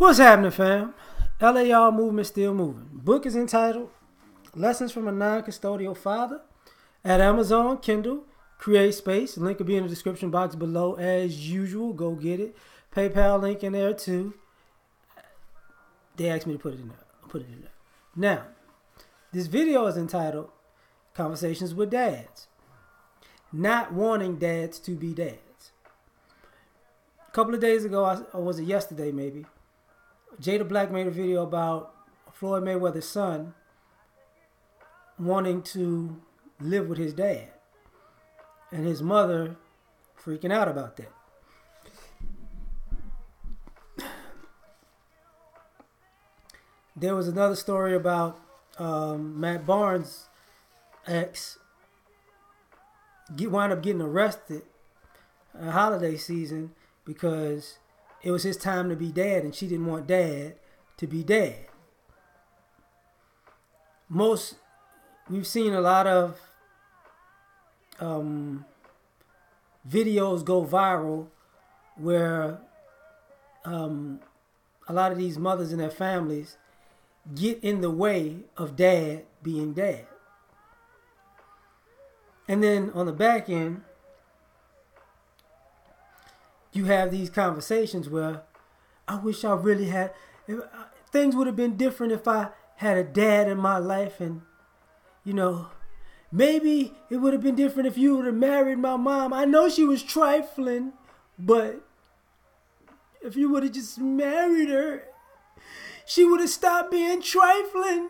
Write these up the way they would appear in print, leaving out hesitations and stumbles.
What's happening, fam? L.A.R. movement still moving. Book is entitled Lessons from a Non-Custodial Father at Amazon, Kindle. Create space. Link will be in the description box below as usual. Go get it. PayPal link in there too. They asked me to put it in there. I'll put it in there. Now, this video is entitled Conversations with Dads. Not wanting dads to be dads. A couple of days ago, or was it yesterday maybe, Jada Black made a video about Floyd Mayweather's son wanting to live with his dad and his mother freaking out about that. There was another story about Matt Barnes' ex wound up getting arrested in the holiday season because it was his time to be dad and she didn't want dad to be dad. We've seen a lot of videos go viral where a lot of these mothers and their families get in the way of dad being dad. And then on the back end, you have these conversations where I wish I really had, things would have been different if I had a dad in my life, and maybe it would have been different if you would have married my mom. I know she was trifling, but if you would have just married her, she would have stopped being trifling.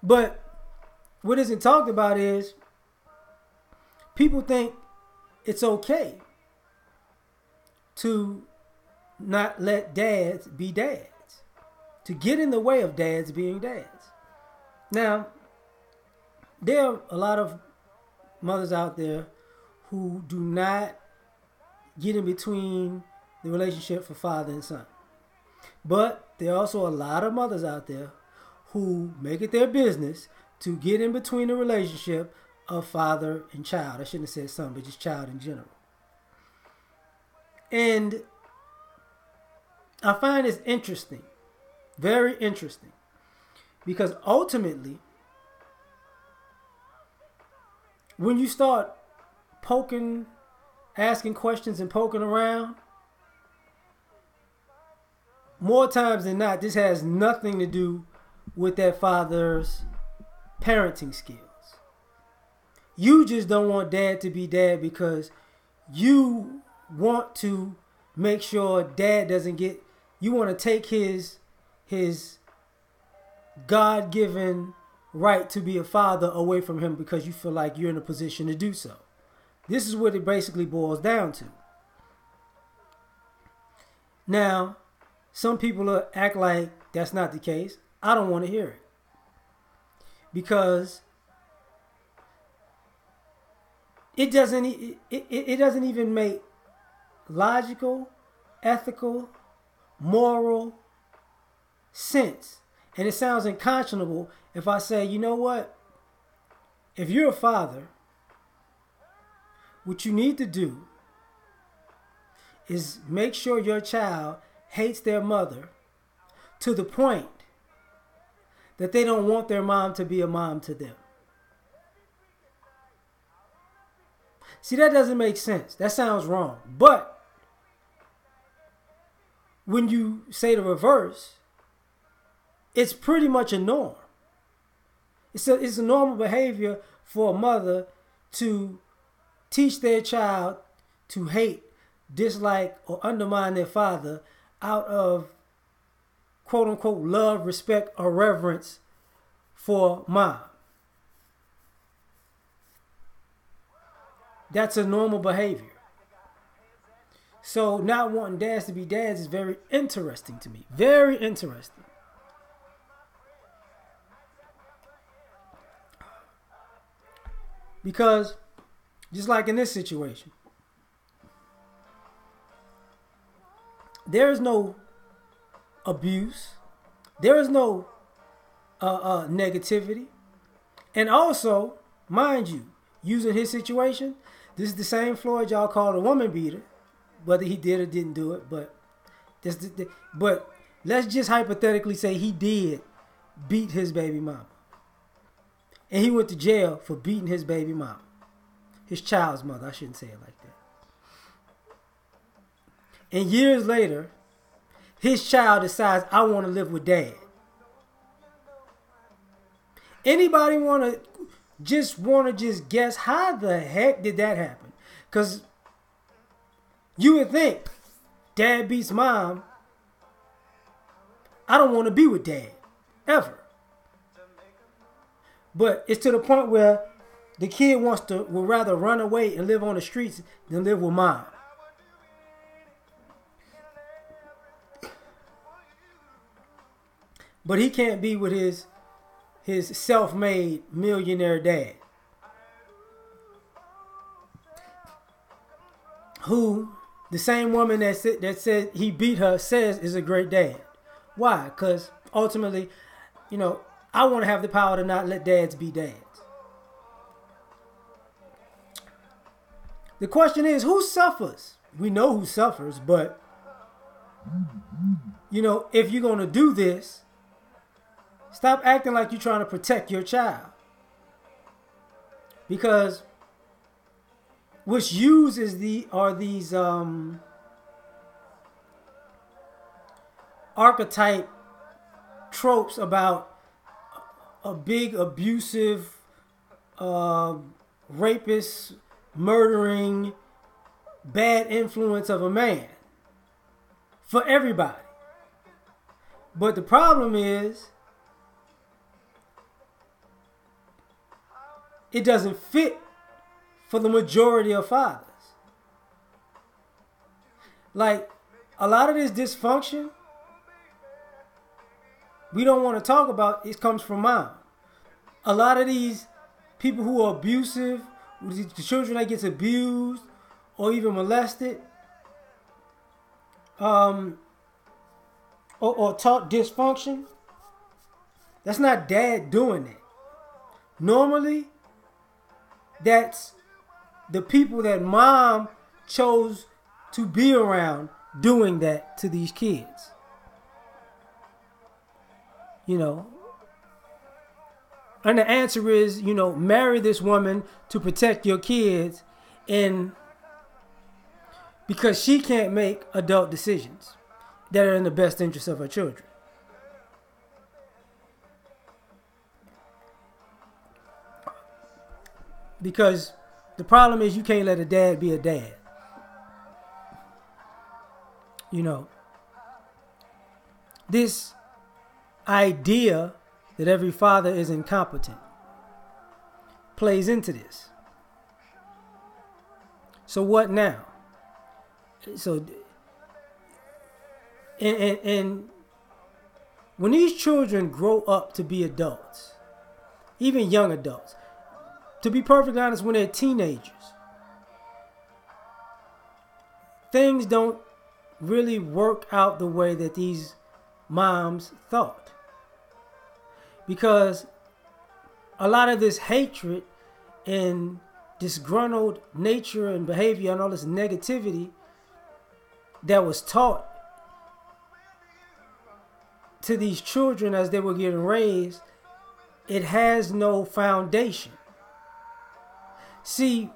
But what isn't talked about is people think it's okay to not let dads be dads, to get in the way of dads being dads. Now, there are a lot of mothers out there who do not get in between the relationship for father and son. But there are also a lot of mothers out there who make it their business to get in between the relationship of father and child. I shouldn't have said son, but just child in general. And I find this interesting, very interesting, because ultimately, when you start asking questions and poking around, more times than not, this has nothing to do with that father's parenting skills. You just don't want dad to be dad because you want to make sure dad doesn't get, you want to take his God-given right to be a father away from him because you feel like you're in a position to do so. This is what it basically boils down to. Now, some people act like that's not the case. I don't want to hear it. Because it doesn't even make logical, ethical, moral sense. And it sounds unconscionable if I say, you know what? If you're a father, what you need to do is make sure your child hates their mother to the point that they don't want their mom to be a mom to them. See, that doesn't make sense. That sounds wrong. But when you say the reverse, it's pretty much a norm. It's a normal behavior for a mother to teach their child to hate, dislike, or undermine their father out of quote-unquote love, respect, or reverence for mom. That's a normal behavior. So not wanting dads to be dads is very interesting to me. Very interesting. Because just like in this situation, there is no abuse. There is no negativity. And also, mind you, using his situation, this is the same Floyd y'all called a woman beater whether he did or didn't do it, but but let's just hypothetically say he did beat his baby mama. And he went to jail for beating his baby mama. His child's mother. I shouldn't say it like that. And years later, his child decides, I want to live with dad. Anybody want to just guess how the heck did that happen? Because you would think dad beats mom. I don't want to be with dad ever. But it's to the point where the kid would rather run away and live on the streets than live with mom. But he can't be with his self-made millionaire dad, who the same woman that said he beat her says is a great dad. Why? Because ultimately, I want to have the power to not let dads be dads. The question is, who suffers? We know who suffers, but if you're going to do this, stop acting like you're trying to protect your child. Because what's used are these archetype tropes about a big abusive rapist murdering bad influence of a man for everybody. But the problem is it doesn't fit for the majority of fathers. Like, a lot of this dysfunction we don't want to talk about, it comes from mom. A lot of these people who are abusive, the children that gets abused or even molested, or taught dysfunction, that's not dad doing it. Normally, that's the people that mom chose to be around doing that to these kids. And the answer is, marry this woman to protect your kids, and because she can't make adult decisions that are in the best interest of her children. Because the problem is you can't let a dad be a dad. This idea that every father is incompetent plays into this. So what now? So, and when these children grow up to be adults, even young adults, to be perfectly honest, when they're teenagers, things don't really work out the way that these moms thought. Because a lot of this hatred and disgruntled nature and behavior and all this negativity that was taught to these children as they were getting raised, it has no foundation. See,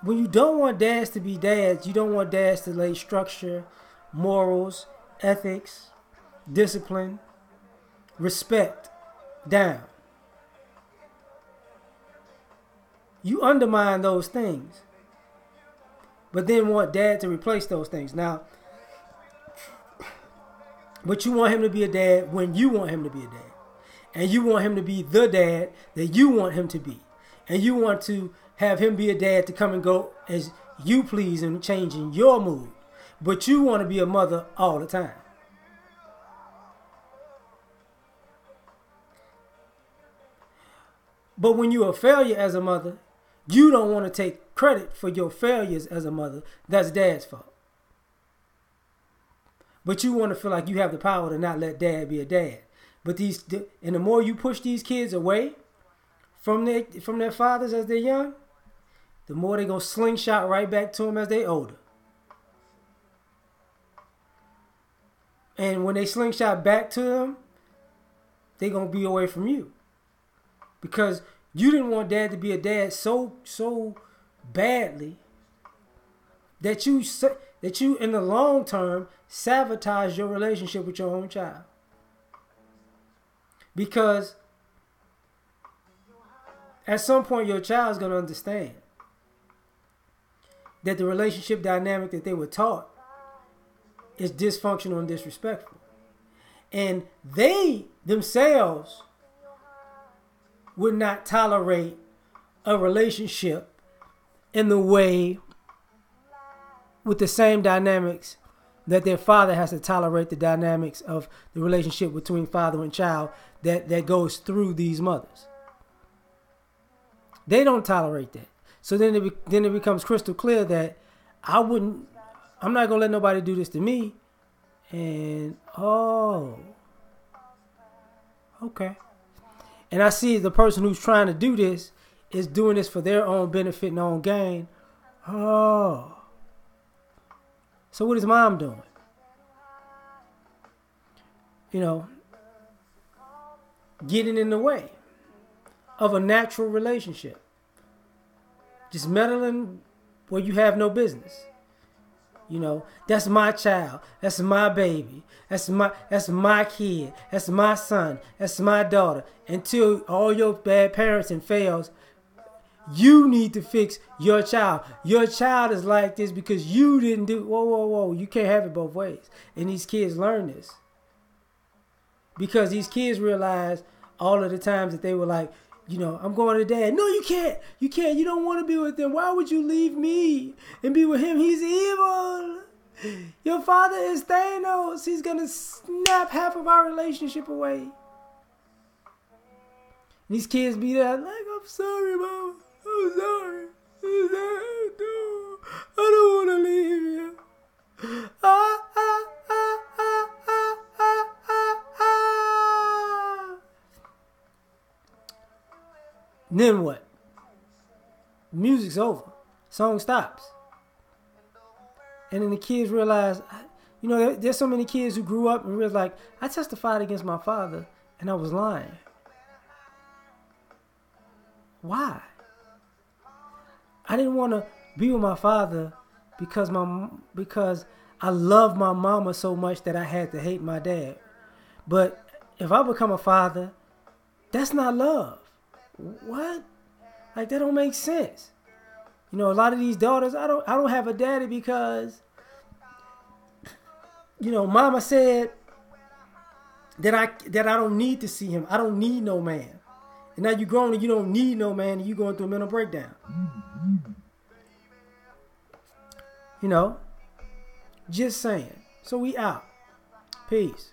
when you don't want dads to be dads, you don't want dads to lay structure, morals, ethics, discipline, respect down. You undermine those things, but then want dad to replace those things. Now, but you want him to be a dad when you want him to be a dad. And you want him to be the dad that you want him to be. And you want to have him be a dad to come and go as you please and changing your mood. But you want to be a mother all the time. But when you're a failure as a mother, you don't want to take credit for your failures as a mother. That's dad's fault. But you want to feel like you have the power to not let dad be a dad. But and the more you push these kids away from their fathers as they're young, the more they gonna slingshot right back to them as they older. And when they slingshot back to them, they gonna be away from you. Because you didn't want dad to be a dad so badly that you in the long term sabotage your relationship with your own child. Because at some point your child's going to understand that the relationship dynamic that they were taught is dysfunctional and disrespectful. And they themselves would not tolerate a relationship in the way with the same dynamics that their father has to tolerate the dynamics of the relationship between father and child that goes through these mothers. They don't tolerate that. So then it becomes crystal clear that I'm not going to let nobody do this to me. And, okay. And I see the person who's trying to do this is doing this for their own benefit and own gain. Oh. So what is mom doing? You know, getting in the way of a natural relationship. Just meddling where you have no business. You know, that's my child. That's my baby. That's my kid. That's my son. That's my daughter. Until all your bad parenting fails, you need to fix your child. Your child is like this because you didn't do. Whoa. You can't have it both ways. And these kids learn this. Because these kids realize all of the times that they were like, you know, I'm going to dad. No, you can't. You can't. You don't want to be with him. Why would you leave me and be with him? He's evil. Your father is Thanos. He's going to snap half of our relationship away. And these kids be there like, I'm sorry, Mom. I'm sorry. I don't want to leave you. Then what? Music's over. Song stops. And then the kids realize, you know, there's so many kids who grew up and realized, like, I testified against my father and I was lying. Why? I didn't want to be with my father because I love my mama so much that I had to hate my dad. But if I become a father, that's not love. What? Like, that don't make sense. You know, a lot of these daughters, I don't have a daddy because, you know, mama said that I don't need to see him. I don't need no man. And now you grown and you don't need no man and you going through a mental breakdown. You know, just saying. So we out. Peace.